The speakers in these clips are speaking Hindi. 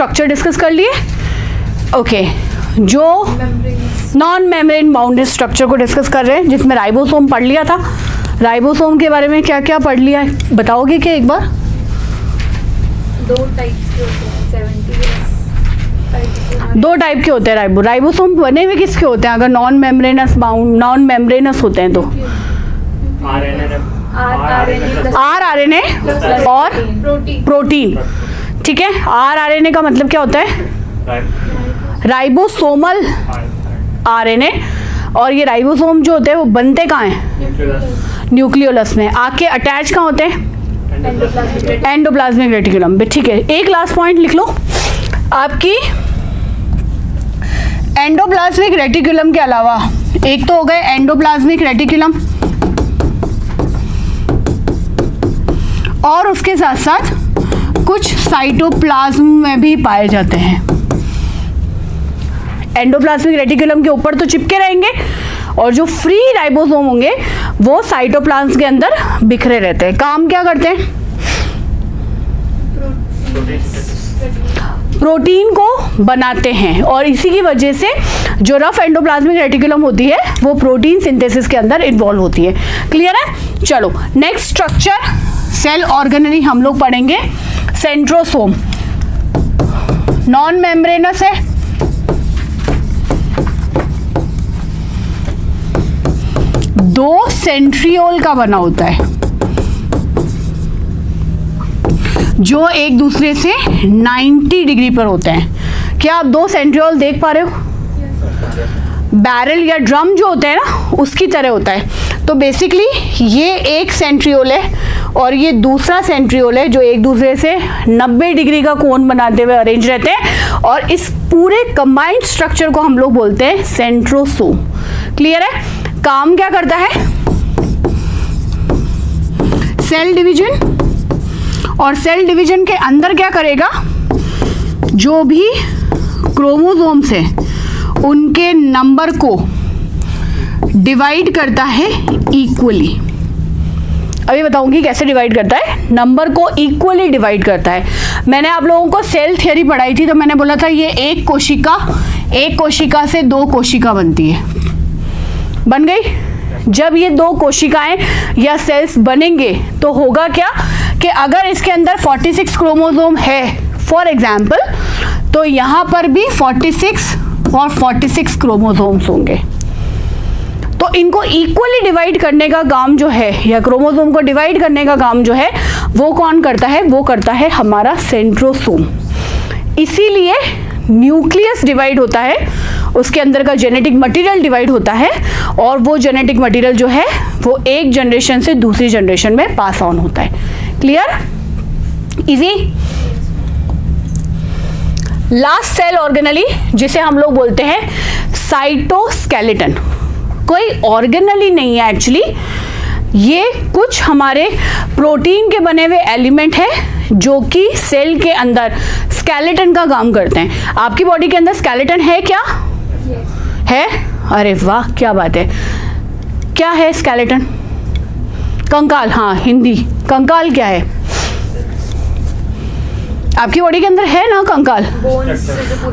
स्ट्रक्चर डिस्कस कर लिए। ओके, जो नॉन मेम्ब्रेन बाउंडेड स्ट्रक्चर को डिस्कस कर रहे हैं, जिसमें राइबोसोम पढ़ लिया था। राइबोसोम के बारे में क्या क्या पढ़ लिया है बताओगे क्या एक बार? 2 टाइप्स के होते हैं, 70 2 टाइप के होते हैं राइबोसोम बने हुए किसके होते हैं? अगर नॉन मेम्ब्रेनस होते हैं तो RNA और प्रोटीन। ठीक है, RNA का मतलब क्या होता है? Ribosomal RNA। और ये राइबोसोम जो होते हैं वो बनते कहाँ हैं? न्यूक्लियोलस में। आके अटैच कहाँ होते हैं? एंडोप्लाज्मिक रेटिकुलम पे। ठीक है, एक लास्ट पॉइंट लिख लो। आपकी एंडोप्लाज्मिक रेटिकुलम के अलावा एक तो हो गए एंडोप्लाज्मिक रेटिकुलम, और उसके साथ साथ कुछ साइटोप्लाज्म में भी पाए जाते हैं। एंडोप्लाज्मिक रेटिकुलम के ऊपर तो चिपके रहेंगे, और जो फ्री राइबोसोम होंगे वो साइटोप्लाज्म के अंदर बिखरे रहते हैं। काम क्या करते हैं? प्रोटीन को बनाते हैं, और इसी की वजह से जो रफ एंडोप्लाज्मिक रेटिकुलम होती है वो प्रोटीन सिंथेसिस के अंदर इन्वॉल्व होती है। क्लियर है? चलो, नेक्स्ट स्ट्रक्चर सेल ऑर्गेनली हम लोग पढ़ेंगे। सेंट्रोसोम नॉन मेम्ब्रेनस है, दो सेंट्रियोल का बना होता है जो एक दूसरे से 90 डिग्री पर होते हैं। क्या आप 2 सेंट्रियोल देख पा रहे हो? बैरल या ड्रम जो होता है ना उसकी तरह होता है। तो बेसिकली ये एक सेंट्रियोल है और ये दूसरा सेंट्रियोल है जो एक दूसरे से 90 डिग्री का कोण बनाते हुए अरेंज रहते हैं, और इस पूरे कंबाइंड स्ट्रक्चर को हम लोग बोलते हैं सेंट्रोसोम। क्लियर है? काम क्या करता है? सेल डिवीजन, और सेल डिवीजन के अंदर क्या करेगा? जो भी क्रोमोसोम्स है उनके नंबर को डिवाइड करता है इक्वली। अभी बताऊंगी कैसे डिवाइड करता है। नंबर को इक्वली डिवाइड करता है। मैंने आप लोगों को सेल थ्योरी पढ़ाई थी, तो मैंने बोला था ये एक कोशिका से 2 कोशिका बनती है। बन गई? जब ये 2 कोशिकाएं या सेल्स बनेंगे तो होगा क्या कि अगर इसके अंदर 46 क्रोमोसोम है फॉर एग्जाम्पल, तो यहाँ पर भी 46 और 46 क्रोमोसोम्स होंगे। तो इनको इक्वली डिवाइड करने का काम जो है, या क्रोमोसोम को डिवाइड करने का काम जो है, वो कौन करता है? वो करता है हमारा सेंट्रोसोम। इसीलिए न्यूक्लियस डिवाइड होता है, उसके अंदर का जेनेटिक मटेरियल डिवाइड होता है, और वो जेनेटिक मटेरियल जो है वो एक जनरेशन से दूसरी जनरेशन में पास ऑन होता है। Clear? Easy? Last cell organelle जिसे हम लोग बोलते हैं साइटोस्केलेटन। कोई ऑर्गेनली नहीं है एक्चुअली, ये कुछ हमारे प्रोटीन के बने हुए एलिमेंट है जो कि सेल के अंदर स्केलेटन का काम करते हैं। आपकी बॉडी के अंदर स्केलेटन है क्या? है? अरे वाह, क्या बात है। क्या है स्केलेटन? कंकाल। हाँ, हिंदी कंकाल क्या है? आपकी बॉडी के अंदर है ना कंकाल?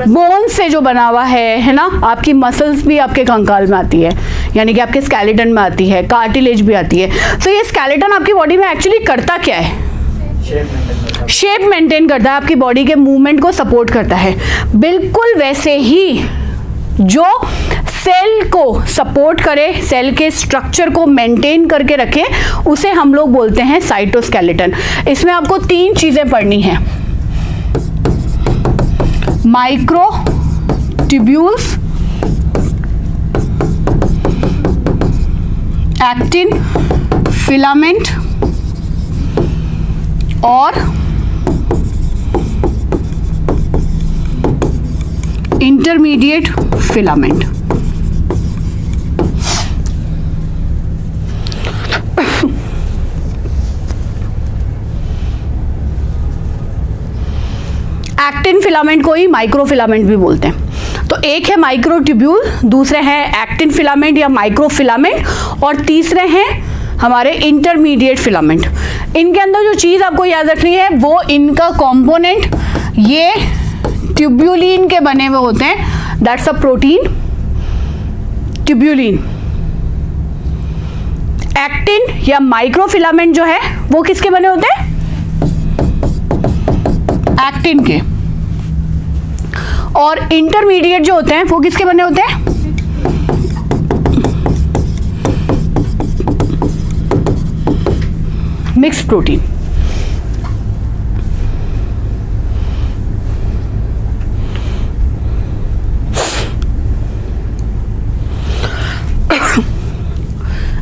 बोन से जो बना हुआ है ना। आपकी मसल्स भी आपके कंकाल में आती है, यानी कि आपके स्केलेटन में आती है, कार्टिलेज भी आती है। तो ये स्केलेटन आपकी बॉडी में एक्चुअली करता क्या है? शेप मेंटेन करता है, आपकी बॉडी के मूवमेंट को सपोर्ट करता है। बिल्कुल वैसे ही जो सेल को सपोर्ट करे, सेल के स्ट्रक्चर को मेंटेन करके रखे, उसे हम लोग बोलते हैं साइटोस्केलेटन। इसमें आपको 3 चीजें पढ़नी है। माइक्रोट्यूब्यूल्स, एक्टिन फिलामेंट और इंटरमीडिएट फिलामेंट। एक्टिन फिलामेंट को ही माइक्रोफिलामेंट भी बोलते हैं। तो एक है माइक्रोट्यूब्यूल, दूसरे हैं एक्टिन फिलामेंट या माइक्रोफिलामेंट, और तीसरे हैं हमारे इंटरमीडिएट फिलामेंट। इनके अंदर जो चीज़ आपको याद रखनी है वो इनका कंपोनेंट, ये ट्यूब्यूलिन के बने हुए होते हैं, that's a protein, tubulin. Actin या माइक्रोफिलामेंट जो है वो किसके बने होते हैं? एक्टिन के। और इंटरमीडिएट जो होते हैं वो किसके बने होते हैं? Mix protein.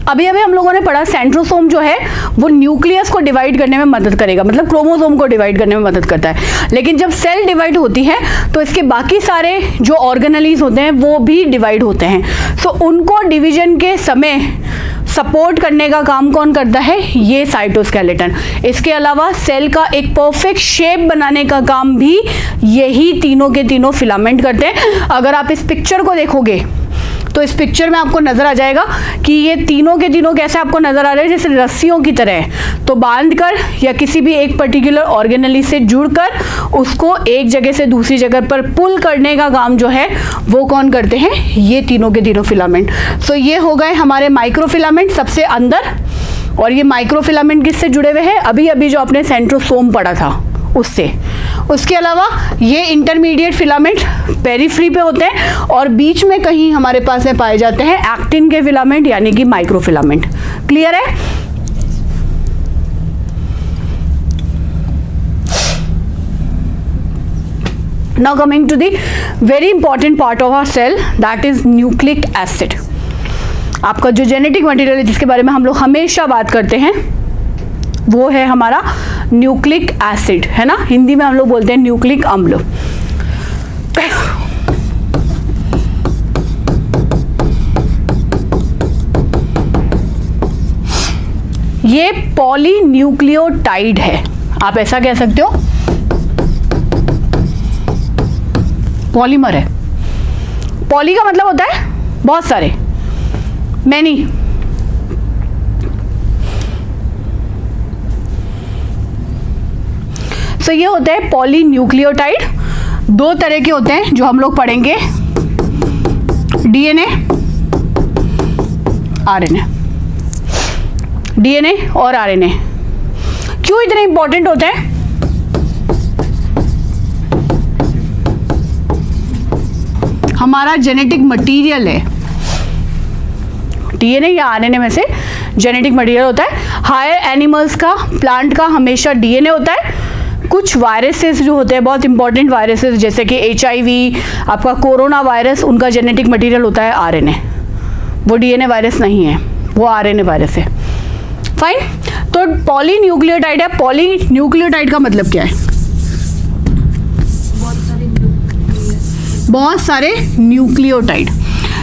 अभी अभी हम लोगों ने पढ़ा सेंट्रोसोम जो है वो न्यूक्लियस को डिवाइड करने में मदद करेगा, मतलब क्रोमोसोम को डिवाइड करने में मदद करता है। लेकिन जब सेल डिवाइड होती है तो इसके बाकी सारे जो ऑर्गेनेलीज होते हैं वो भी डिवाइड होते हैं। सो उनको डिवीजन के समय सपोर्ट करने का काम कौन करता है? ये साइटोस्केलेटन। इसके अलावा सेल का एक परफेक्ट शेप बनाने का काम भी यही तीनों के तीनों फिलामेंट करते हैं। अगर आप इस पिक्चर को देखोगे तो इस पिक्चर में आपको नजर आ जाएगा कि ये तीनों के तीनों कैसे आपको नजर आ रहे हैं, जैसे रस्सियों की तरह। तो बांधकर या किसी भी एक पर्टिकुलर ऑर्गेनेली से जुड़कर उसको एक जगह से दूसरी जगह पर पुल करने का काम जो है वो कौन करते हैं? ये तीनों के तीनों फिलामेंट। सो ये हो गए हमारे माइक्रोफिलामेंट सबसे अंदर। और ये माइक्रोफिलामेंट किससे जुड़े हुए हैं? अभी अभी जो आपने सेंट्रोसोम पढ़ा था उससे। उसके अलावा ये इंटरमीडिएट फिलामेंट पेरिफ्री पे होते हैं और बीच में कहीं हमारे पास में पाए जाते हैं एक्टिन के फिलामेंट यानी कि माइक्रोफिलामेंट। क्लियर है? Now coming to the very important part of our cell, that is nucleic acid. आपका जो जेनेटिक मटेरियल है जिसके बारे में हम लोग हमेशा बात करते हैं वो है हमारा न्यूक्लिक एसिड, है ना। हिंदी में हम लोग बोलते हैं न्यूक्लिक अम्ल। ये पॉलीन्यूक्लियोटाइड है, आप ऐसा कह सकते हो, पॉलीमर है। पॉली का मतलब होता है बहुत सारे, मैनी। तो ये होते हैं पॉलीन्यूक्लियोटाइड। दो तरह के होते हैं जो हम लोग पढ़ेंगे, डीएनए, आरएनए। डीएनए और आरएनए क्यों इतने इंपॉर्टेंट होते हैं? हमारा जेनेटिक मटेरियल है, डीएनए या आरएनए में से जेनेटिक मटेरियल होता है। हायर एनिमल्स का, प्लांट का हमेशा डीएनए होता है। कुछ वायरसेस जो होते हैं, बहुत इंपॉर्टेंट वायरसेस जैसे कि एचआईवी, आपका कोरोना वायरस, उनका जेनेटिक मटेरियल होता है आरएनए। वो डीएनए वायरस नहीं है, वो आरएनए वायरस है। फाइन। तो पॉलीन्यूक्लियोटाइड है। पॉलीन्यूक्लियोटाइड का मतलब क्या है? बहुत सारे न्यूक्लियोटाइड।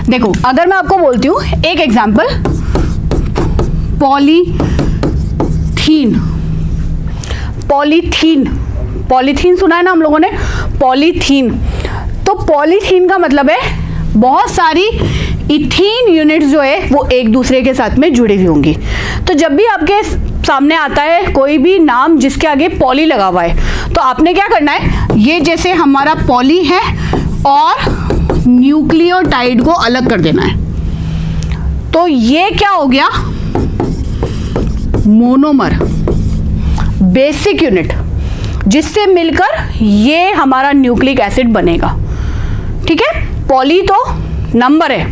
देखो अगर मैं आपको बोलती हूँ एक एग्जांपल, पॉलीथीन। पॉलीथीन, पॉलीथीन सुना है ना हम लोगों ने, पॉलीथीन। तो पॉलीथीन का मतलब है बहुत सारी इथीन यूनिट्स जो है वो एक दूसरे के साथ में जुड़ी हुई होंगी। तो जब भी आपके सामने आता है कोई भी नाम जिसके आगे पॉली लगा हुआ है, तो आपने क्या करना है, ये जैसे हमारा पॉली है और न्यूक्लियोटाइड को अलग कर देना है। तो ये क्या हो गया? मोनोमर, बेसिक यूनिट, जिससे मिलकर ये हमारा न्यूक्लिक एसिड बनेगा। ठीक है। पॉली तो नंबर है,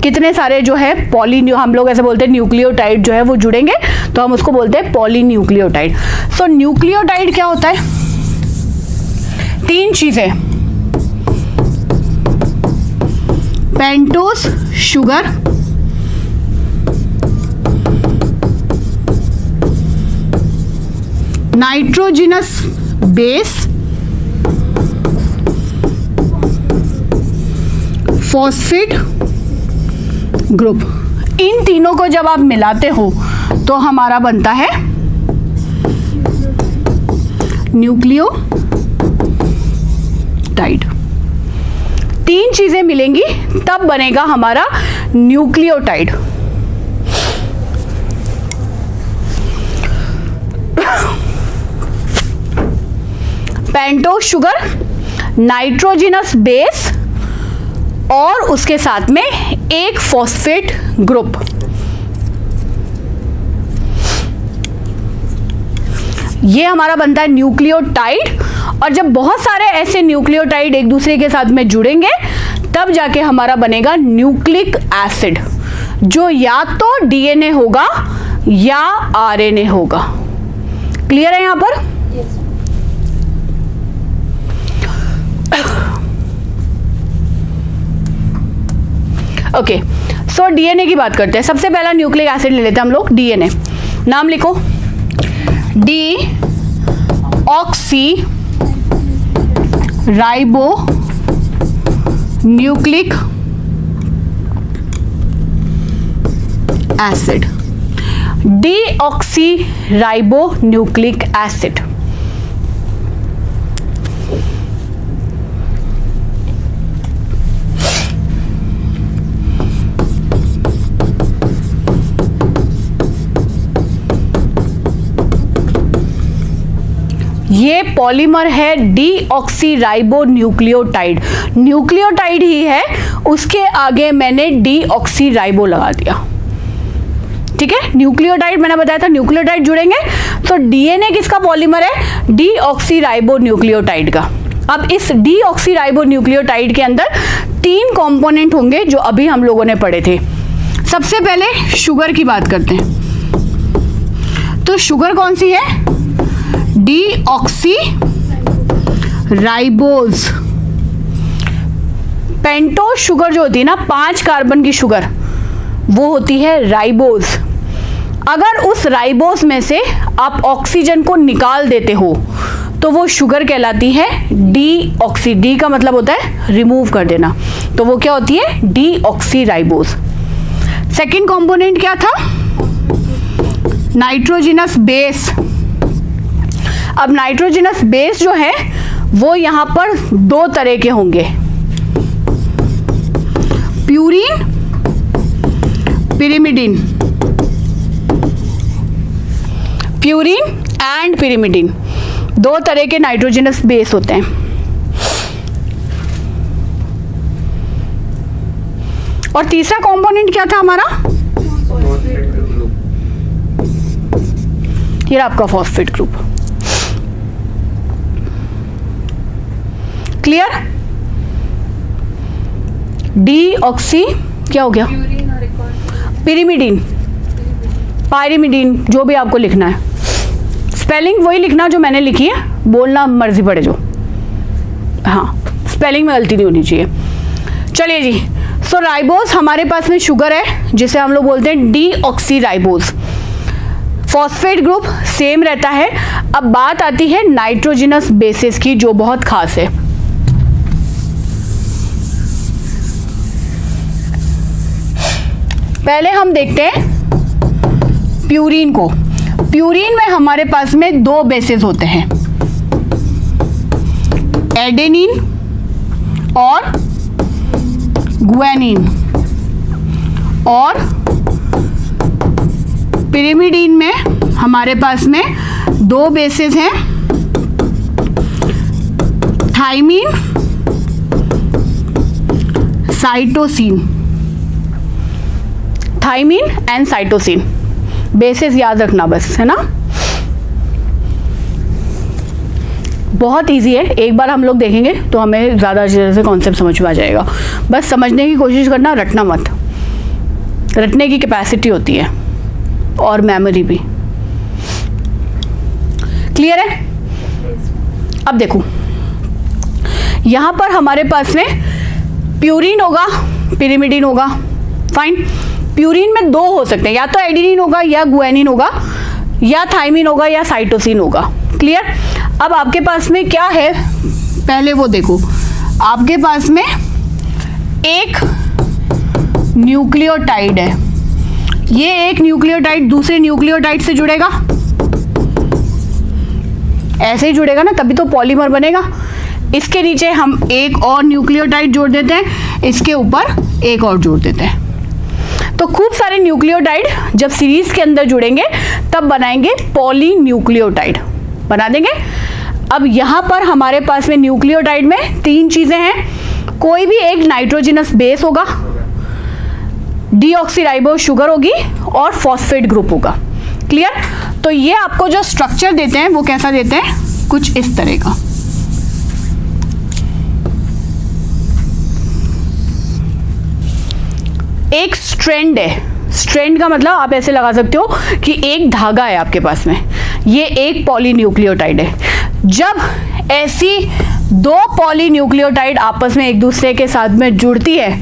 कितने सारे जो है पॉली, हम लोग ऐसे बोलते हैं न्यूक्लियोटाइड जो है वो जुड़ेंगे तो हम उसको बोलते हैं पॉलीन्यूक्लियोटाइड। सो न्यूक्लियोटाइड क्या होता है? तीन चीजें, pentose sugar, nitrogenous base, phosphate group. इन तीनों को जब आप मिलाते हो तो हमारा बनता है न्यूक्लियोटाइड। तीन चीजें मिलेंगी तब बनेगा हमारा nucleotide. Pentose sugar, nitrogenous base और उसके साथ में एक फॉस्फेट ग्रुप। ये हमारा बनता है न्यूक्लियोटाइड। और जब बहुत सारे ऐसे न्यूक्लियोटाइड एक दूसरे के साथ में जुड़ेंगे तब जाके हमारा बनेगा न्यूक्लिक एसिड, जो या तो डीएनए होगा या आरएनए होगा। क्लियर है यहां पर? Yes. ओके, सो डीएनए की बात करते हैं। सबसे पहला न्यूक्लिक एसिड ले लेते हैं हम लोग, डीएनए। नाम लिखो, D oxy ribo nucleic acid. D oxy ribo nucleic acid. ये पॉलीमर है डीऑक्सीराइबो न्यूक्लियोटाइड। न्यूक्लियोटाइड ही है, उसके आगे मैंने डीऑक्सीराइबो लगा दिया। ठीक है, न्यूक्लियोटाइड मैंने बताया था, न्यूक्लियोटाइड जुड़ेंगे तो डीएनए किसका पॉलीमर है? डीऑक्सीराइबो न्यूक्लियोटाइड का। अब इस डीऑक्सीराइबो न्यूक्लियोटाइड के अंदर 3 कंपोनेंट होंगे जो अभी हम लोगों ने पढ़े थे। सबसे पहले शुगर की बात करते हैं। तो शुगर कौन सी है? Deoxy ribose. पेंटोज शुगर जो होती है ना, 5 कार्बन की शुगर, वो होती है राइबोज। अगर उस राइबोज में से आप ऑक्सीजन को निकाल देते हो तो वो शुगर कहलाती है डीऑक्सी। डी का मतलब होता है रिमूव कर देना, तो वो क्या होती है? Deoxy ribose. सेकेंड कंपोनेंट क्या था? Nitrogenous base. अब नाइट्रोजिनस बेस जो है वो यहां पर 2 तरह के होंगे, purine, pyrimidine. Purine and pyrimidine 2 तरह के नाइट्रोजिनस बेस होते हैं। और तीसरा कंपोनेंट क्या था हमारा? ये आपका फॉस्फेट ग्रुप। क्लियर? डीऑक्सी क्या हो गया? Purine और एक और पिरिमिडिन, पायरिमिडिन, जो भी आपको लिखना है। स्पेलिंग वही लिखना जो मैंने लिखी है, बोलना मर्जी पड़े जो। हाँ, स्पेलिंग में गलती नहीं होनी चाहिए। चलिए जी, सो राइबोज हमारे पास में शुगर है जिसे हम लोग बोलते हैं deoxy ribose. Phosphate group same रहता है। अब बात आती है नाइट्रोजिनस बेसिस की, जो बहुत खास है। पहले हम देखते हैं प्यूरीन को। प्यूरीन में हमारे पास में 2 बेसेस होते हैं, एडेनिन और गुआनिन। और पिरिमिडीन में हमारे पास में 2 बेसेस हैं, thymine, cytosine. Thymine and cytosine basis याद रखना बस, है ना। बहुत इजी है, एक बार हम लोग देखेंगे तो हमें ज़्यादा अच्छे से कॉन्सेप्ट समझ में आ जाएगा। बस समझने की कोशिश करना, रटना मत। रटने की कैपेसिटी होती है और मेमोरी भी। क्लियर है? अब देखो, यहाँ पर हमारे पास में प्यूरीन होगा, पिरिमिडिन होगा। फाइन। प्यूरीन में 2 हो सकते हैं, या तो एडेनिन होगा या गुआनिन होगा, या थाइमिन होगा या साइटोसिन होगा। क्लियर? अब आपके पास में क्या है, पहले वो देखो। आपके पास में एक न्यूक्लियोटाइड है, ये एक न्यूक्लियोटाइड दूसरे न्यूक्लियोटाइड से जुड़ेगा, ऐसे ही जुड़ेगा ना, तभी तो पॉलीमर बनेगा। इसके नीचे हम एक और न्यूक्लियोटाइड जोड़ देते हैं, इसके ऊपर एक और जोड़ देते हैं। तो खूब सारे न्यूक्लियोटाइड जब सीरीज के अंदर जुड़ेंगे तब बनाएंगे पॉलीन्यूक्लियोटाइड, बना देंगे। अब यहाँ पर हमारे पास में न्यूक्लियोटाइड में 3 चीजें हैं, कोई भी एक नाइट्रोजिनस बेस होगा, डीऑक्सीराइबोस शुगर होगी और फॉस्फेट ग्रुप होगा। क्लियर? तो ये आपको जो स्ट्रक्चर देते हैं वो कैसा देते हैं, कुछ इस तरह का। एक स्ट्रैंड है, स्ट्रैंड का मतलब आप ऐसे लगा सकते हो कि एक धागा है आपके पास में, ये एक पॉलीन्यूक्लियोटाइड है। जब ऐसी 2 पॉलीन्यूक्लियोटाइड आपस में एक दूसरे के साथ में जुड़ती है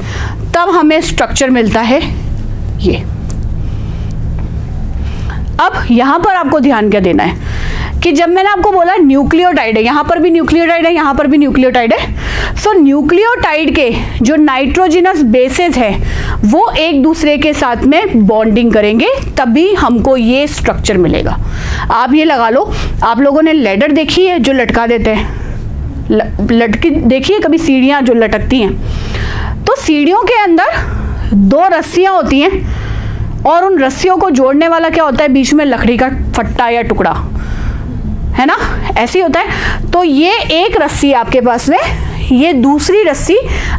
तब हमें स्ट्रक्चर मिलता है ये। अब यहां पर आपको ध्यान क्या देना है कि जब मैंने आपको बोला न्यूक्लियोटाइड है, यहां पर भी न्यूक्लियोटाइड है, यहां पर भी न्यूक्लियोटाइड है, सो न्यूक्लियोटाइड के जो नाइट्रोजिनस बेसेस है वो एक दूसरे के साथ में बॉन्डिंग करेंगे, तभी हमको ये स्ट्रक्चर मिलेगा। आप ये लगा लो, आप लोगों ने लैडर देखी है जो लटका देते हैं, लटकी देखिए कभी, सीढ़ियां जो लटकती हैं, तो सीढ़ियों के अंदर 2 रस्सियां होती हैं और उन रस्सियों को जोड़ने वाला क्या होता है, बीच में लकड़ी का फट्टा या टुकड़ा, है ना, ऐसे ही होता है। तो ये एक रस्सी आपके पास में, ये दूसरी रस्सी,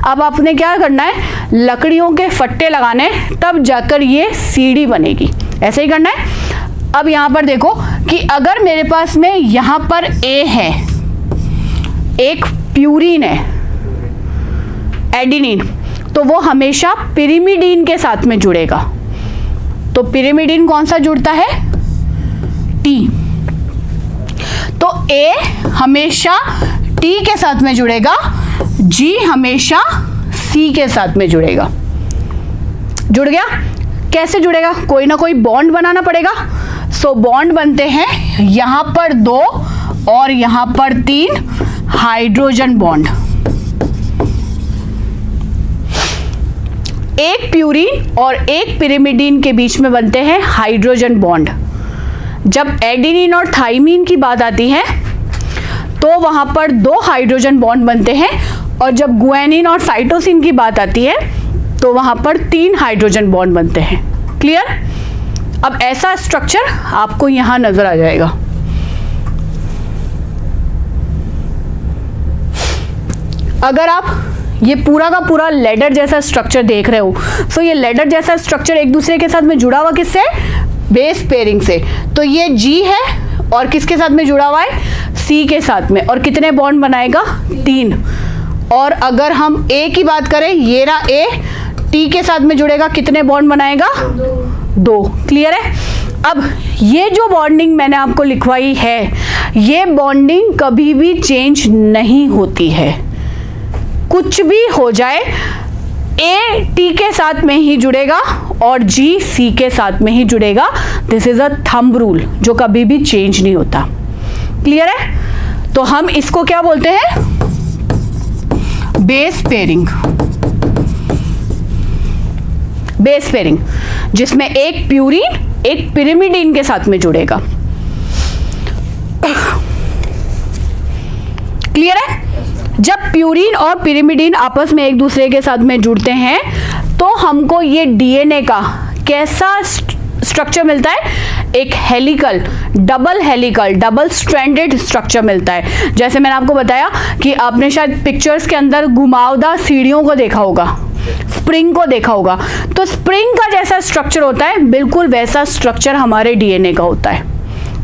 अब आपने क्या करना है, लकड़ियों के फट्टे लगाने, तब जाकर ये सीढ़ी बनेगी। ऐसे ही करना है। अब यहाँ पर देखो कि अगर मेरे पास में यहाँ पर ए है, एक प्यूरिन है, एडिनिन, तो वो हमेशा पिरिमिडीन के साथ में जुड़ेगा। तो पिरिमिडीन कौन सा जुड़ता है, टी, तो ए हमेशा टी के साथ में जुड़ेगा, जी हमेशा सी के साथ में जुड़ेगा। जुड़ गया? कैसे जुड़ेगा, कोई ना कोई बॉन्ड बनाना पड़ेगा। सो बॉन्ड बनते हैं यहां पर 2 और यहां पर 3 हाइड्रोजन बॉन्ड। एक प्यूरिन और एक पिरिमिडीन के बीच में बनते हैं हाइड्रोजन बॉन्ड। जब एडिनिन और थाइमीन की बात आती है तो वहां पर 2 हाइड्रोजन बॉन्ड बनते हैं, और जब गुआनिन और साइटोसिन की बात आती है तो वहां पर 3 हाइड्रोजन बॉन्ड बनते हैं। क्लियर? अब ऐसा स्ट्रक्चर आपको यहां नजर आ जाएगा। अगर आप ये पूरा का पूरा लेडर जैसा स्ट्रक्चर देख रहे हो, तो ये लेडर जैसा स्ट्रक्चर एक दूसरे के साथ में जुड़ा हुआ किससे, बेस पेयरिंग से। तो ये G है और किसके साथ में जुड़ा हुआ है, C के साथ में, और कितने बॉन्ड बनाएगा, 3। और अगर हम A की बात करें, ये रहा A, T के साथ में जुड़ेगा, कितने बॉन्ड बनाएगा, 2। क्लियर है? अब ये जो बॉन्डिंग मैंने आपको लिखवाई है, ये बॉन्डिंग कभी भी चेंज नहीं होती है। कुछ भी हो जाए, ए टी के साथ में ही जुड़ेगा और जी सी के साथ में ही जुड़ेगा। This is a thumb rule जो कभी भी चेंज नहीं होता। क्लियर है? तो हम इसको क्या बोलते हैं, बेस पेयरिंग। बेस पेयरिंग जिसमें एक प्यूरिन एक पिरिमिडीन के साथ में जुड़ेगा। क्लियर है? जब प्यूरिन और पिरिमिडीन आपस में एक दूसरे के साथ में जुड़ते हैं तो हमको ये डीएनए का कैसा स्ट्रक्चर मिलता है, एक हेलिकल, डबल स्ट्रैंडेड स्ट्रक्चर मिलता है। जैसे मैंने आपको बताया कि आपने शायद पिक्चर्स के अंदर घुमावदार सीढ़ियों को देखा होगा, स्प्रिंग को देखा होगा, तो स्प्रिंग का जैसा स्ट्रक्चर होता है बिल्कुल वैसा स्ट्रक्चर हमारे डीएनए का होता है।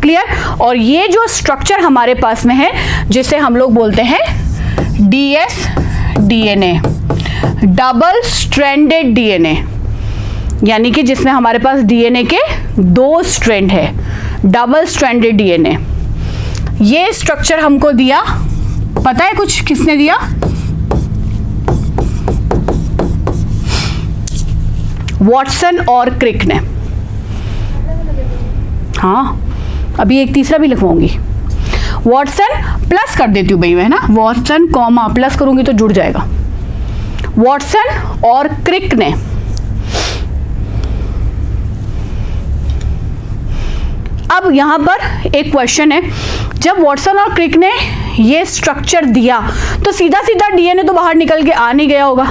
क्लियर? और ये जो स्ट्रक्चर हमारे पास में है जिसे हम लोग बोलते हैं DS DNA, double stranded DNA, यानी कि जिसमें हमारे पास डीएनए के 2 स्ट्रैंड है, डबल स्ट्रैंडेड डीएनए। ये स्ट्रक्चर हमको दिया, पता है कुछ किसने दिया, वॉटसन और क्रिक ने। हाँ, अभी एक तीसरा भी लिखवाऊंगी। वॉटसन प्लस कर देती हूँ भाई मैं, है ना, वॉटसन कॉमा प्लस करूंगी तो जुड़ जाएगा। वॉटसन और क्रिक ने अब यहां पर एक क्वेश्चन है, जब वॉटसन और क्रिक ने ये स्ट्रक्चर दिया तो सीधा सीधा डीएनए तो बाहर निकल के आ नहीं गया होगा।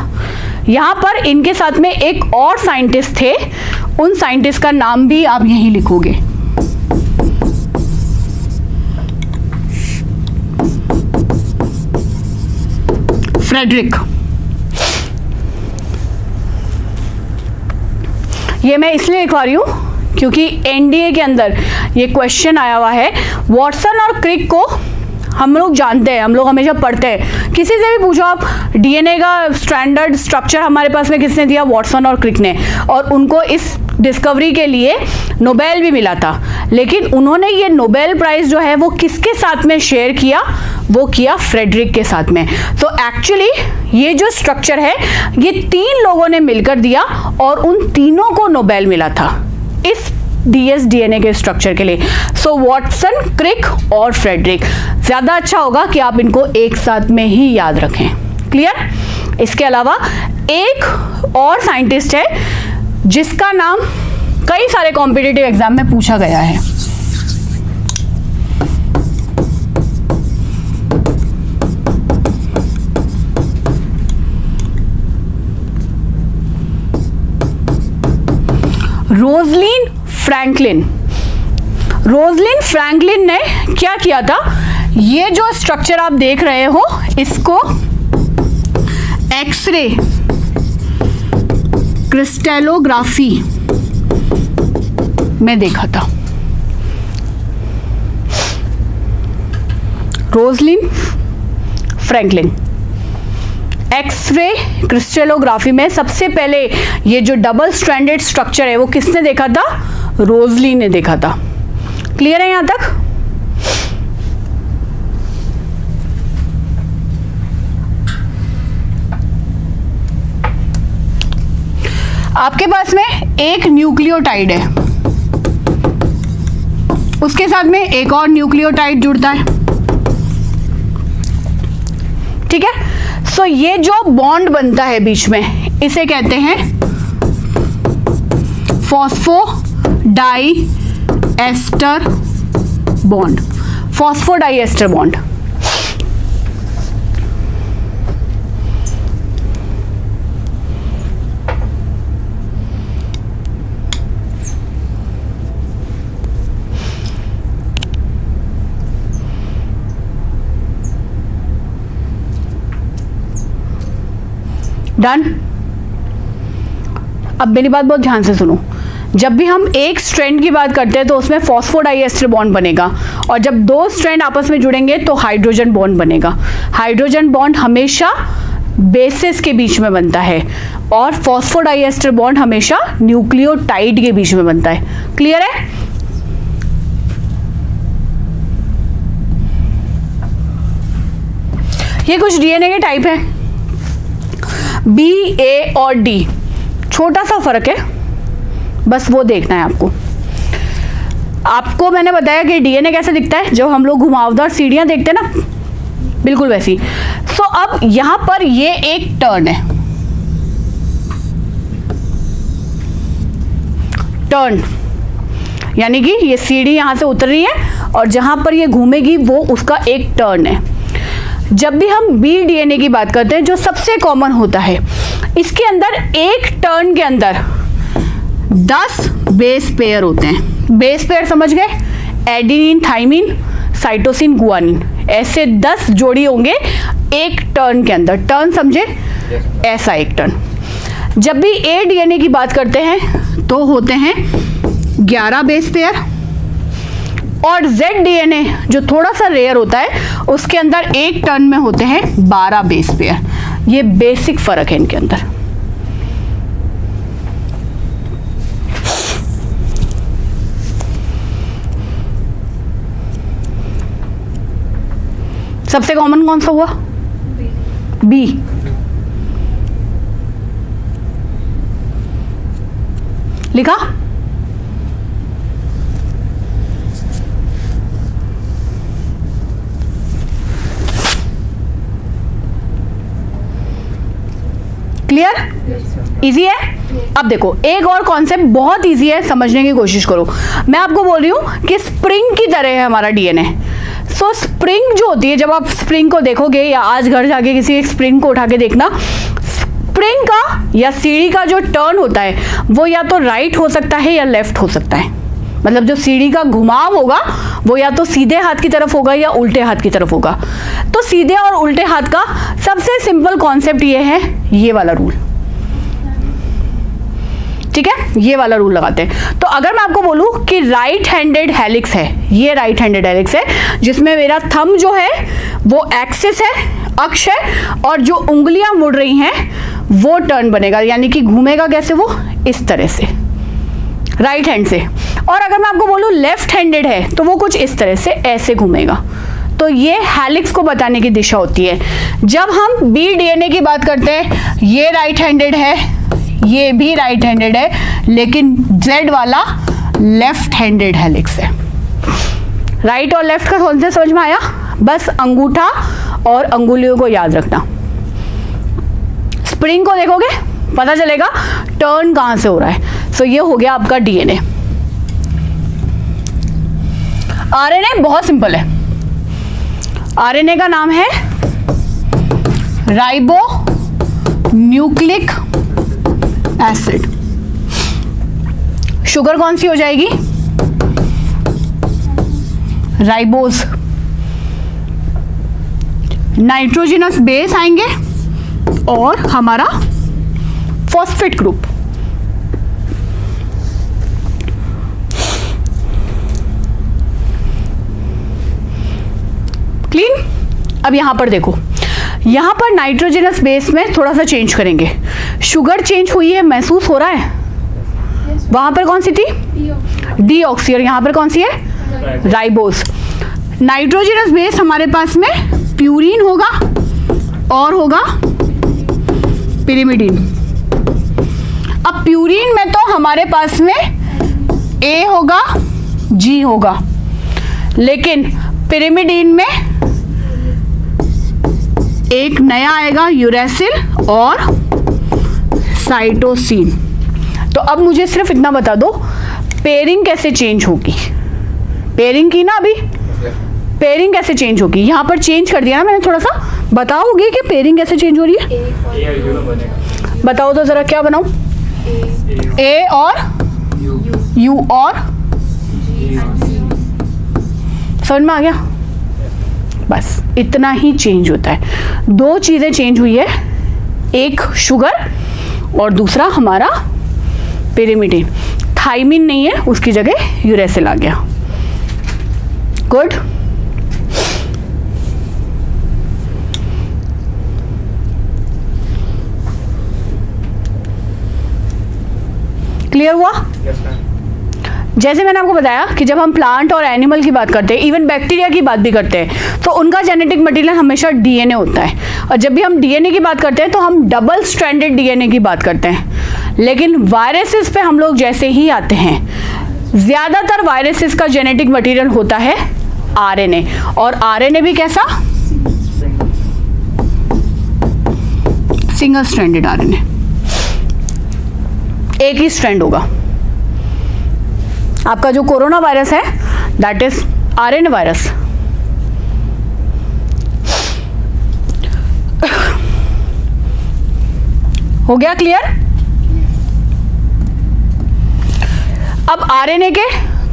यहां पर इनके साथ में एक और साइंटिस्ट थे, उन साइंटिस्ट का नाम भी आप यहीं लिखोगे। फ्रेडरिक। ये मैं इसलिए लिखवा रही हूँ क्योंकि एनडीए के अंदर ये क्वेश्चन आया हुआ है। वॉटसन और क्रिक को हम लोग जानते हैं, हम लोग हमेशा पढ़ते हैं। किसी से भी पूछो आप, डीएनए का स्टैंडर्ड स्ट्रक्चर हमारे पास में किसने दिया? वॉटसन और क्रिक ने। और उनको इस डिस्कवरी के लिए नोबेल भी मिला था। लेकिन उन्होंने ये नोबेल प्राइज जो है वो किसके साथ में शेयर किया? वो किया फ्रेडरिक के साथ में। तो एक्चुअली ये जो स्ट्रक्चर है ये 3 लोगों ने मिलकर दिया और उन तीनों को नोबेल मिला था इस डीएसडीएनए के स्ट्रक्चर के लिए। सो वॉटसन, क्रिक और फ्रेडरिक। ज्यादा अच्छा होगा कि आप इनको एक साथ में ही याद रखें। क्लियर? इसके अलावा एक और साइंटिस्ट है जिसका नाम कई सारे कॉम्पिटिटिव एग्जाम में पूछा गया है। Rosalind Franklin. रोजलिन फ्रैंकलिन ने क्या किया था? ये जो स्ट्रक्चर आप देख रहे हो इसको एक्सरे क्रिस्टलोग्राफी में देखा था। रोजलिन फ्रैंकलिन एक्सरे क्रिस्टलोग्राफी में सबसे पहले ये जो डबल स्ट्रैंडेड स्ट्रक्चर है वो किसने देखा था? रोजलिन ने देखा था। क्लियर है यहां तक? आपके पास में एक न्यूक्लियोटाइड है, उसके साथ में एक और न्यूक्लियोटाइड जुड़ता है। ठीक है? सो ये जो बॉन्ड बनता है बीच में इसे कहते हैं phosphodiester bond. Phosphodiester bond. Done? अब मेरी बात बहुत ध्यान से सुनो। जब भी हम एक स्ट्रैंड की बात करते हैं तो उसमें फॉस्फोडाइएस्टर बॉन्ड बनेगा, और जब 2 स्ट्रैंड आपस में जुड़ेंगे तो हाइड्रोजन बॉन्ड बनेगा। हाइड्रोजन बॉन्ड हमेशा बेसिस के बीच में बनता है और फॉस्फोडाइएस्टर बॉन्ड हमेशा न्यूक्लियोटाइड के बीच में बनता है। क्लियर है? ये कुछ डीएनए के टाइप है, बी, ए और डी। छोटा सा फर्क है, बस वो देखना है आपको। आपको मैंने बताया कि डीएनए कैसे दिखता है, जो हम लोग घुमावदार सीढ़ियां देखते हैं ना, बिल्कुल वैसी। सो अब यहां पर ये एक टर्न है, टर्न यानी कि ये सीढ़ी यहां से उतर रही है और जहां पर ये घूमेगी वो उसका एक टर्न है। जब भी हम बी डीएनए की बात करते हैं जो सबसे कॉमन होता है, इसके अंदर एक टर्न के अंदर 10 बेस पेयर होते हैं। बेस पेयर समझ गए? एडेनिन, थाइमिन, साइटोसिन, गुआनिन, ऐसे 10 जोड़ी होंगे एक टर्न के अंदर। टर्न समझे? ऐसा एक टर्न। जब भी ए डीएनए की बात करते हैं तो होते हैं 11 बेस पेयर, और जेड डीएनए जो थोड़ा सा रेयर होता है उसके अंदर एक टर्न में होते हैं 12 बेस पेयर। ये बेसिक फर्क है इनके अंदर। सबसे कॉमन कौन सा हुआ? बी। लिखा? क्लियर? इजी है? अब देखो एक और कॉन्सेप्ट बहुत इजी है, समझने की कोशिश करो। मैं आपको बोल रही हूं कि स्प्रिंग की तरह है हमारा डीएनए। सो स्प्रिंग जो होती है, जब आप स्प्रिंग को देखोगे या आज घर जाके किसी एक स्प्रिंग को उठा के देखना, स्प्रिंग का या सीढ़ी का जो टर्न होता है वो या तो राइट हो सकता है या लेफ्ट हो सकता है। मतलब जो सीढ़ी का घुमाव होगा वो या तो सीधे हाथ की तरफ होगा या उल्टे हाथ की तरफ होगा। तो सीधे और उल्टे हाथ का सबसे सिंपल कॉन्सेप्ट ये है, ये वाला रूल, ठीक है, ये वाला रूल लगाते हैं। तो अगर मैं आपको बोलूं कि राइट हैंडेड हेलिक्स है, ये राइट हैंडेड हेलिक्स है जिसमें मेरा थंब जो है वो एक्सिस है, अक्ष है, और जो उंगलियां मुड़ रही हैं वो टर्न बनेगा, यानी कि घूमेगा कैसे, वो इस तरह से राइट हैंड से। और अगर मैं आपको बोलूं लेफ्ट हैंडेड है तो वो कुछ इस तरह से ऐसे घूमेगा। तो ये हेलिक्स को बताने की दिशा होती है। जब हम बी डीएनए की बात करते हैं, ये राइट हैंडेड है, ये भी राइट हैंडेड है, लेकिन जेड वाला लेफ्ट हैंडेड हेलिक्स है। राइट और लेफ्ट का कॉन्सेप्ट समझ में आया? बस अंगूठा और अंगुलियों को याद रखना। स्प्रिंग को देखोगे पता चलेगा टर्न कहां से हो रहा है। सो ये हो गया आपका डीएनए। आरएनए बहुत सिंपल है। आरएनए का नाम है राइबो न्यूक्लिक एसिड। शुगर कौन सी हो जाएगी? राइबोज। नाइट्रोजनस बेस आएंगे और हमारा फॉस्फेट ग्रुप। क्लीन। अब यहां पर देखो, यहां पर नाइट्रोजनस बेस में थोड़ा सा चेंज करेंगे। शुगर चेंज हुई है, महसूस हो रहा है? वहां पर कौन सी थी? डीऑक्सी, और यहां पर कौन सी है? राइबोस। नाइट्रोजनस बेस हमारे पास में प्यूरिन होगा और होगा पिरिमिडीन। अब प्यूरिन में तो हमारे पास में ए होगा, जी होगा, लेकिन पिरिमिडीन में एक नया आएगा यूरेसिल और साइटोसिन। तो अब मुझे सिर्फ इतना बता दो, पेयरिंग कैसे चेंज होगी? पेयरिंग की ना अभी, पेयरिंग कैसे चेंज होगी? यहां पर चेंज कर दिया ना मैंने थोड़ा सा, बताओगे कि पेयरिंग कैसे चेंज हो रही है? बताओ तो जरा, क्या बनाऊं? ए और यू और समझ में आ गया? बस इतना ही चेंज होता है। दो चीजें चेंज हुई है, एक शुगर और दूसरा हमारा पिरिमिडीन। थाइमिन नहीं है, उसकी जगह यूरेसिल आ गया। गुड। क्लियर हुआ? जैसे मैंने आपको बताया कि जब हम प्लांट और एनिमल की बात करते हैं, इवन बैक्टीरिया की बात भी करते हैं, तो उनका जेनेटिक मटेरियल हमेशा डीएनए होता है। और जब भी हम डीएनए की बात करते हैं तो हम डबल स्ट्रैंडेड डीएनए की बात करते हैं। लेकिन वायरसेस पे हम लोग जैसे ही आते हैं, ज्यादातर वायरसेस का जेनेटिक मटेरियल होता है आरएनए। और आरएनए भी कैसा? सिंगल स्ट्रैंडेड आरएनए, एक ही स्ट्रैंड होगा। आपका जो कोरोना वायरस है दैट इज आरएनए वायरस। हो गया क्लियर? अब आरएनए के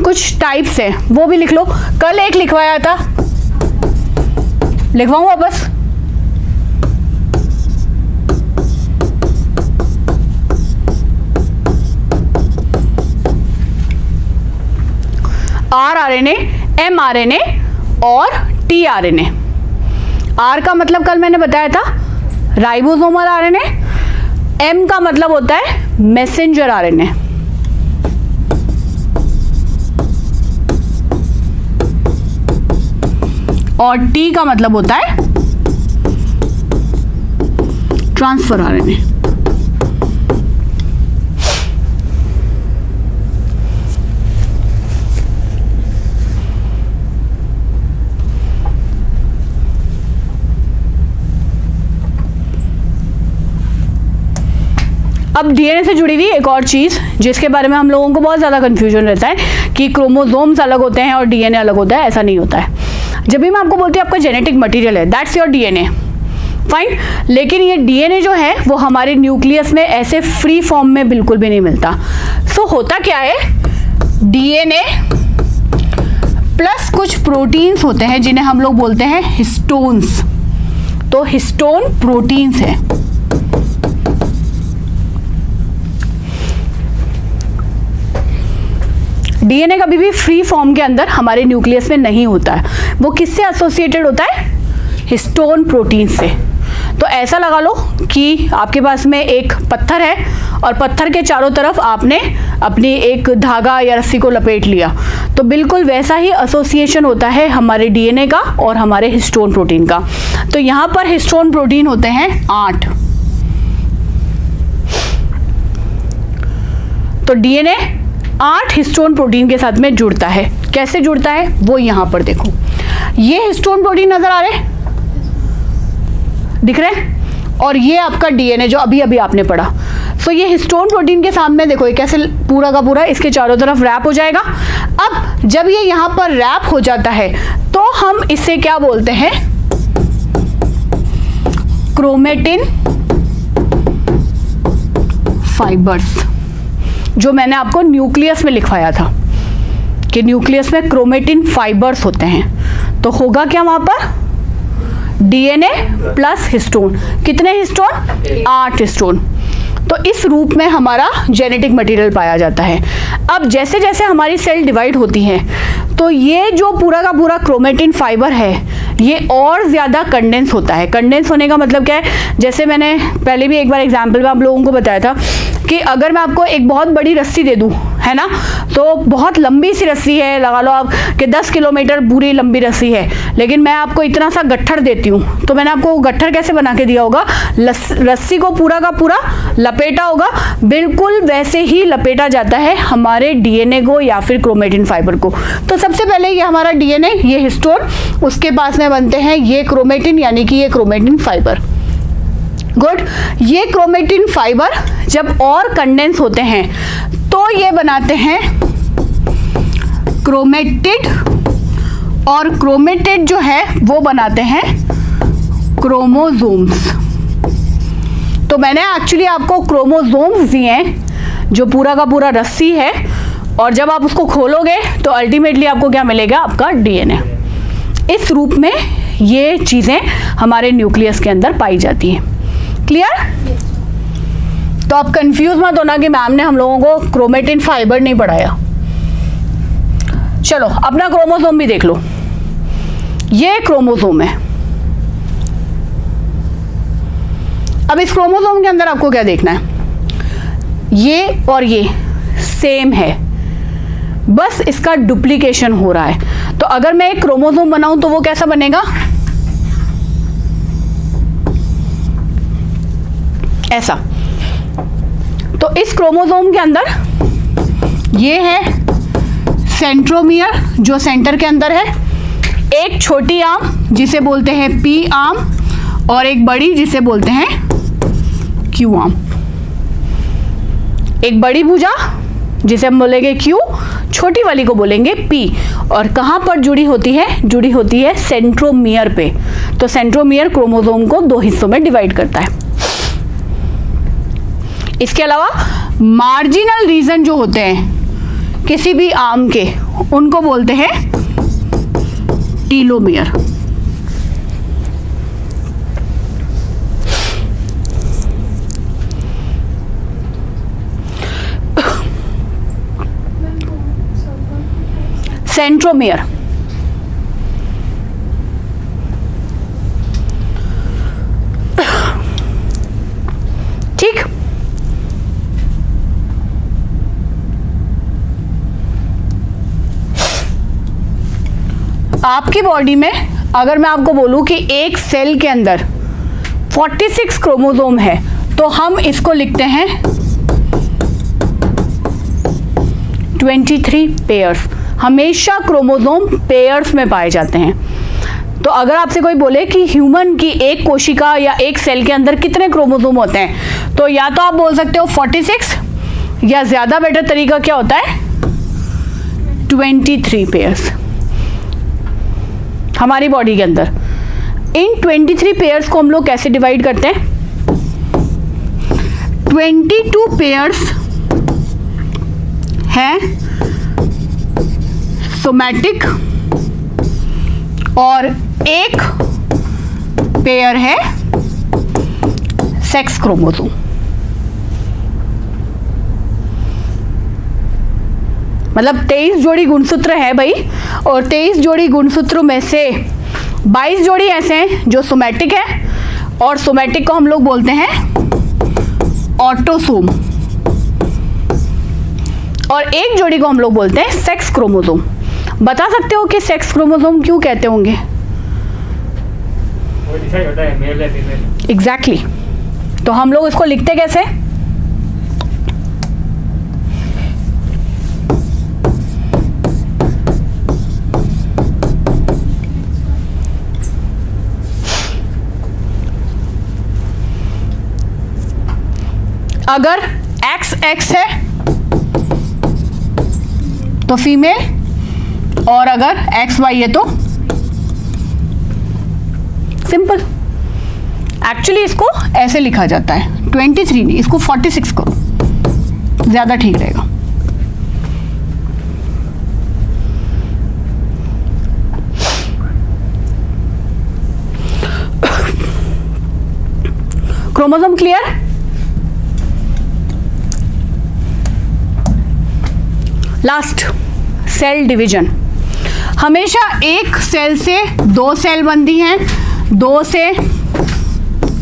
कुछ टाइप्स हैं, वो भी लिख लो। कल एक लिखवाया था, लिखवाऊं वापस? आरआरएनए, एमआरएनए और टीआरएनए। आर का मतलब कल मैंने बताया था राइबोसोमल आरएनए, एम का मतलब होता है मैसेंजर आरएनए, और टी का मतलब होता है ट्रांसफर आरएनए। अब डीएनए से जुड़ी हुई एक और चीज़ जिसके बारे में हम लोगों को बहुत ज़्यादा कन्फ्यूजन रहता है कि क्रोमोसोम्स अलग होते हैं और डीएनए अलग होता है। ऐसा नहीं होता है। जब भी मैं आपको बोलती हूँ आपका जेनेटिक मटेरियल है, दैट्स योर डीएनए, फाइन। लेकिन ये डीएनए जो है वो हमारे न्यूक्लियस में ऐसे फ्री फॉर्म में बिल्कुल भी नहीं मिलता। सो होता क्या है, डीएनए प्लस कुछ प्रोटीन्स होते हैं जिन्हें हम लोग बोलते हैं हिस्टोन्स। तो हिस्टोन प्रोटीन्स है। डीएनए कभी भी फ्री फॉर्म के अंदर हमारे न्यूक्लियस में नहीं होता है, वो किससे एसोसिएटेड होता है? हिस्टोन प्रोटीन से। तो ऐसा लगा लो कि आपके पास में एक पत्थर है और पत्थर के चारों तरफ आपने अपनी एक धागा या रस्सी को लपेट लिया, तो बिल्कुल वैसा ही एसोसिएशन होता है हमारे डीएनए का और हमारे हिस्टोन प्रोटीन का। तो यहाँ पर हिस्टोन प्रोटीन होते हैं 8। तो डीएनए 8 हिस्टोन प्रोटीन के साथ में जुड़ता है। कैसे जुड़ता है वो यहाँ पर देखो, ये हिस्टोन प्रोटीन नजर आ रहे हैं, दिख रहे हैं, और ये आपका डीएनए जो अभी अभी आपने पढ़ा। सो ये हिस्टोन प्रोटीन के सामने देखो ये कैसे पूरा का पूरा इसके चारों तरफ रैप हो जाएगा। अब जब ये यहाँ पर रैप हो जाता है तो हम इसे क्या बोलते हैं? क्रोमेटिन फाइबर्स, जो मैंने आपको न्यूक्लियस में लिखवाया था कि न्यूक्लियस में क्रोमेटिन फाइबर्स होते हैं। तो होगा क्या वहां पर? DNA plus histone. कितने हिस्टोन? 8 हिस्टोन। तो इस रूप में हमारा जेनेटिक मटेरियल पाया जाता है। अब जैसे जैसे हमारी सेल डिवाइड होती है तो ये जो पूरा का पूरा क्रोमेटिन फाइबर है ये और ज़्यादा कंडेंस होता है। कंडेंस होने का मतलब क्या है? जैसे मैंने पहले भी एक बार एग्जाम्पल में आप लोगों को बताया था कि अगर मैं आपको एक बहुत बड़ी रस्सी दे दूं, है ना, तो बहुत लंबी सी रस्सी है, लगा लो आप कि 10 किलोमीटर पूरी लंबी रस्सी है, लेकिन मैं आपको इतना सा गट्ठर देती हूँ, तो मैंने आपको गट्ठर कैसे बना के दिया होगा? रस्सी को पूरा का पूरा लपेटा होगा। बिल्कुल वैसे ही लपेटा जाता है हमारे डीएनए को या फिर क्रोमेटिन फाइबर को। तो सबसे पहले ये हमारा डीएनए, ये हिस्टोन, उसके पास में बनते हैं ये क्रोमेटिन, यानी कि ये क्रोमेटिन फाइबर। गुड। ये क्रोमेटिन फाइबर जब और कंडेंस होते हैं तो ये बनाते हैं क्रोमेटिड, और क्रोमेटिड जो है वो बनाते हैं क्रोमोसोम्स। तो मैंने एक्चुअली आपको क्रोमोसोम्स दिए हैं जो पूरा का पूरा रस्सी है, और जब आप उसको खोलोगे तो अल्टीमेटली आपको क्या मिलेगा? आपका डीएनए। इस रूप में ये चीज़ें हमारे न्यूक्लियस के अंदर पाई जाती हैं। क्लियर? तो आप कंफ्यूज मत होना कि मैम ने हम लोगों को क्रोमेटिन फाइबर नहीं पढ़ाया। चलो अपना क्रोमोसोम भी देख लो। ये क्रोमोसोम है। अब इस क्रोमोसोम के अंदर आपको क्या देखना है? ये और ये सेम है, बस इसका डुप्लीकेशन हो रहा है। तो अगर मैं एक क्रोमोसोम बनाऊं तो वो कैसा बनेगा? ऐसा। तो इस क्रोमोसोम के अंदर ये है सेंट्रोमियर जो सेंटर के अंदर है, एक छोटी आर्म जिसे बोलते हैं पी आर्म, और एक बड़ी जिसे बोलते हैं क्यू आर्म। एक बड़ी भुजा जिसे हम बोलेंगे क्यू, छोटी वाली को बोलेंगे पी। और कहाँ पर जुड़ी होती है? जुड़ी होती है सेंट्रोमियर पे। तो सेंट्रोमियर क्रोमोसोम को 2 हिस्सों में डिवाइड करता है। इसके अलावा मार्जिनल रीजन जो होते हैं किसी भी आर्म के, उनको बोलते हैं टीलोमियर। सेंट्रोमियर। ठीक। आपकी बॉडी में अगर मैं आपको बोलूं कि एक सेल के अंदर 46 क्रोमोसोम है तो हम इसको लिखते हैं 23 पेयर्स। हमेशा क्रोमोसोम पेयर्स में पाए जाते हैं। तो अगर आपसे कोई बोले कि ह्यूमन की एक कोशिका या एक सेल के अंदर कितने क्रोमोसोम होते हैं, तो या तो आप बोल सकते हो 46, या ज़्यादा बेटर तरीका क्या होता है? 23 पेयर्स हमारी बॉडी के अंदर। इन 23 पेयर्स को हम लोग कैसे डिवाइड करते हैं? 22 पेयर्स हैं सोमैटिक और एक पेयर है सेक्स क्रोमोसोम। मतलब 23 जोड़ी गुणसूत्र है भाई, और 23 जोड़ी गुणसूत्रों में से 22 जोड़ी ऐसे हैं जो सोमैटिक है, और सोमैटिक को हम लोग बोलते हैं ऑटोसोम, और एक जोड़ी को हम लोग बोलते हैं सेक्स क्रोमोसोम। बता सकते हो कि सेक्स क्रोमोसोम क्यों कहते होंगे? वो डिसाइड होता है मेल या फीमेल। एग्जैक्टली। तो हम लोग इसको लिखते कैसे? अगर XX है तो फीमेल, और अगर XY है तो सिंपल। एक्चुअली इसको ऐसे लिखा जाता है, 23 नहीं, इसको 46 करो, ज्यादा ठीक रहेगा। Chromosome clear? Last, cell division. हमेशा एक सेल से 2 सेल बनती हैं, 2 से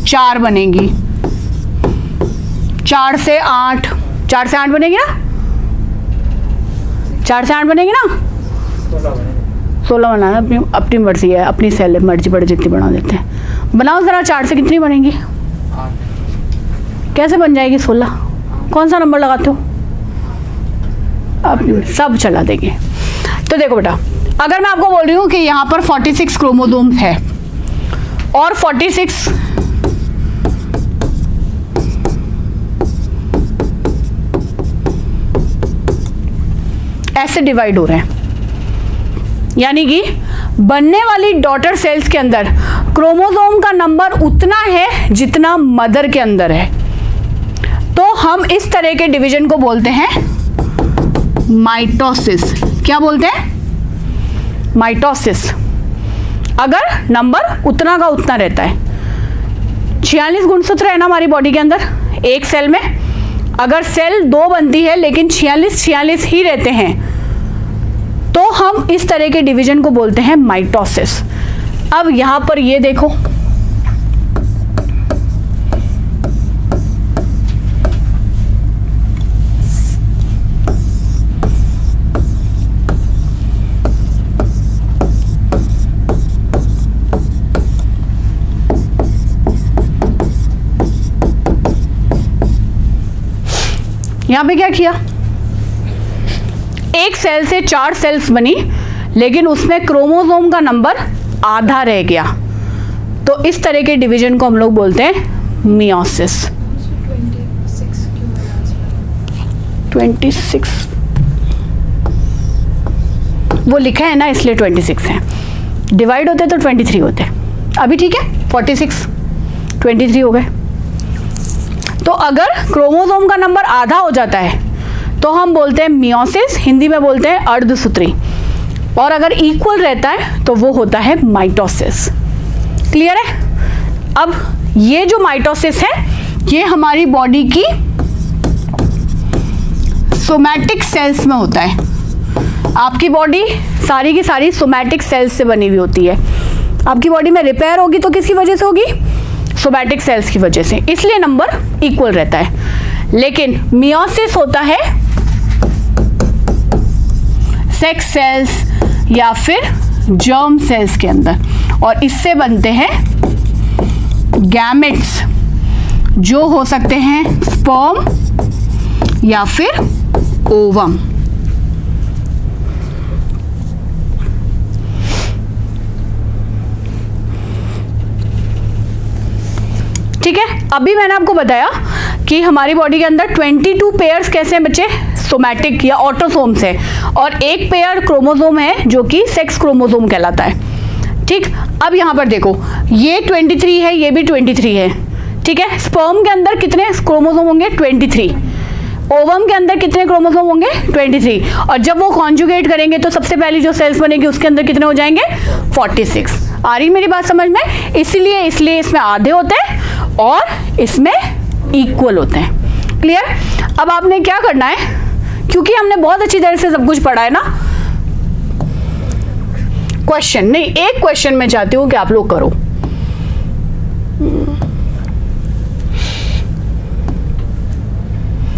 4 बनेगी, 4 से 8, 4 से 8 बनेगी ना, 4 से 8 बनेगी ना, 16 बनाना अपनी अपनी मर्जी है, अपनी सेल मर्जी बढ़ जितनी बना देते हैं। बनाओ ज़रा, 4 से कितनी बनेगी? कैसे बन जाएगी 16? कौन सा नंबर लगाते हो? अब सब चला देंगे। तो देखो बेटा, अगर मैं आपको बोल रही हूँ कि यहाँ पर 46 क्रोमोसोम है और 46 ऐसे डिवाइड हो रहे हैं, यानी कि बनने वाली डॉटर सेल्स के अंदर क्रोमोसोम का नंबर उतना है जितना मदर के अंदर है, तो हम इस तरह के डिवीजन को बोलते हैं माइटोसिस। क्या बोलते हैं? माइटोसिस। अगर नंबर उतना का उतना रहता है। 46 गुणसूत्र है ना हमारी बॉडी के अंदर एक सेल में। अगर सेल 2 बनती है लेकिन 46 ही रहते हैं, तो हम इस तरह के डिवीजन को बोलते हैं माइटोसिस। अब यहां पर ये देखो, यहां पे क्या किया? एक सेल से 4 सेल्स बनी, लेकिन उसमें क्रोमोसोम का नंबर आधा रह गया, तो इस तरह के डिवीजन को हम लोग बोलते हैं मियोसिस। 26 वो लिखा है ना, इसलिए 26 है। डिवाइड होते तो 23 होते। अभी ठीक है, 46 23 हो गए। तो अगर क्रोमोसोम का नंबर आधा हो जाता है तो हम बोलते हैं मियोसिस, हिंदी में बोलते हैं अर्धसूत्री, और अगर इक्वल रहता है तो वो होता है माइटोसिस। क्लियर है? अब ये जो माइटोसिस है, ये हमारी बॉडी की सोमैटिक सेल्स में होता है। आपकी बॉडी सारी की सारी सोमैटिक सेल्स से बनी हुई होती है। आपकी बॉडी में रिपेयर होगी तो किसकी वजह से होगी? सोमैटिक सेल्स की वजह से, इसलिए नंबर इक्वल रहता है। लेकिन मियोसिस होता है सेक्स सेल्स या फिर जर्म सेल्स के अंदर, और इससे बनते हैं गैमेट्स, जो हो सकते हैं स्पर्म या फिर ओवम। ठीक है, अभी मैंने आपको बताया कि हमारी बॉडी के अंदर 22 पेयर्स कैसे हैं बच्चे? सोमैटिक या ऑटोसोम्स है, और एक पेयर क्रोमोसोम है जो कि सेक्स क्रोमोसोम कहलाता है। ठीक, अब यहाँ पर देखो, ये 23 है, ये भी 23 है। ठीक है, स्पर्म के अंदर कितने क्रोमोसोम होंगे? 23। ओवम के अंदर कितने क्रोमोसोम होंगे? 23। और जब वो कॉन्जुगेट करेंगे तो सबसे पहली जो सेल्स बनेगी उसके अंदर कितने हो जाएंगे? 46। आ रही मेरी बात समझ में? इसलिए इसमें आधे होते हैं और इसमें इक्वल होते हैं। क्लियर? अब आपने क्या करना है, क्योंकि हमने बहुत अच्छी तरह से सब कुछ पढ़ा है ना, क्वेश्चन नहीं, एक क्वेश्चन मैं चाहती हूं कि आप लोग करो।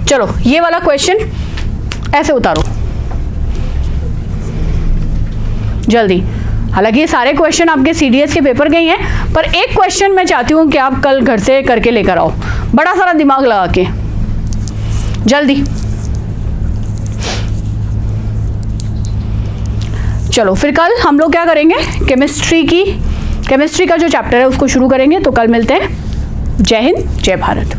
चलो ये वाला क्वेश्चन ऐसे उतारो जल्दी। हालांकि ये सारे क्वेश्चन आपके सीडीएस के पेपर के ही हैं, पर एक क्वेश्चन मैं चाहती हूं कि आप कल घर से करके लेकर आओ, बड़ा सारा दिमाग लगा के, जल्दी। चलो फिर कल हम लोग क्या करेंगे, केमिस्ट्री का जो चैप्टर है उसको शुरू करेंगे। तो कल मिलते हैं। जय हिंद, जय भारत।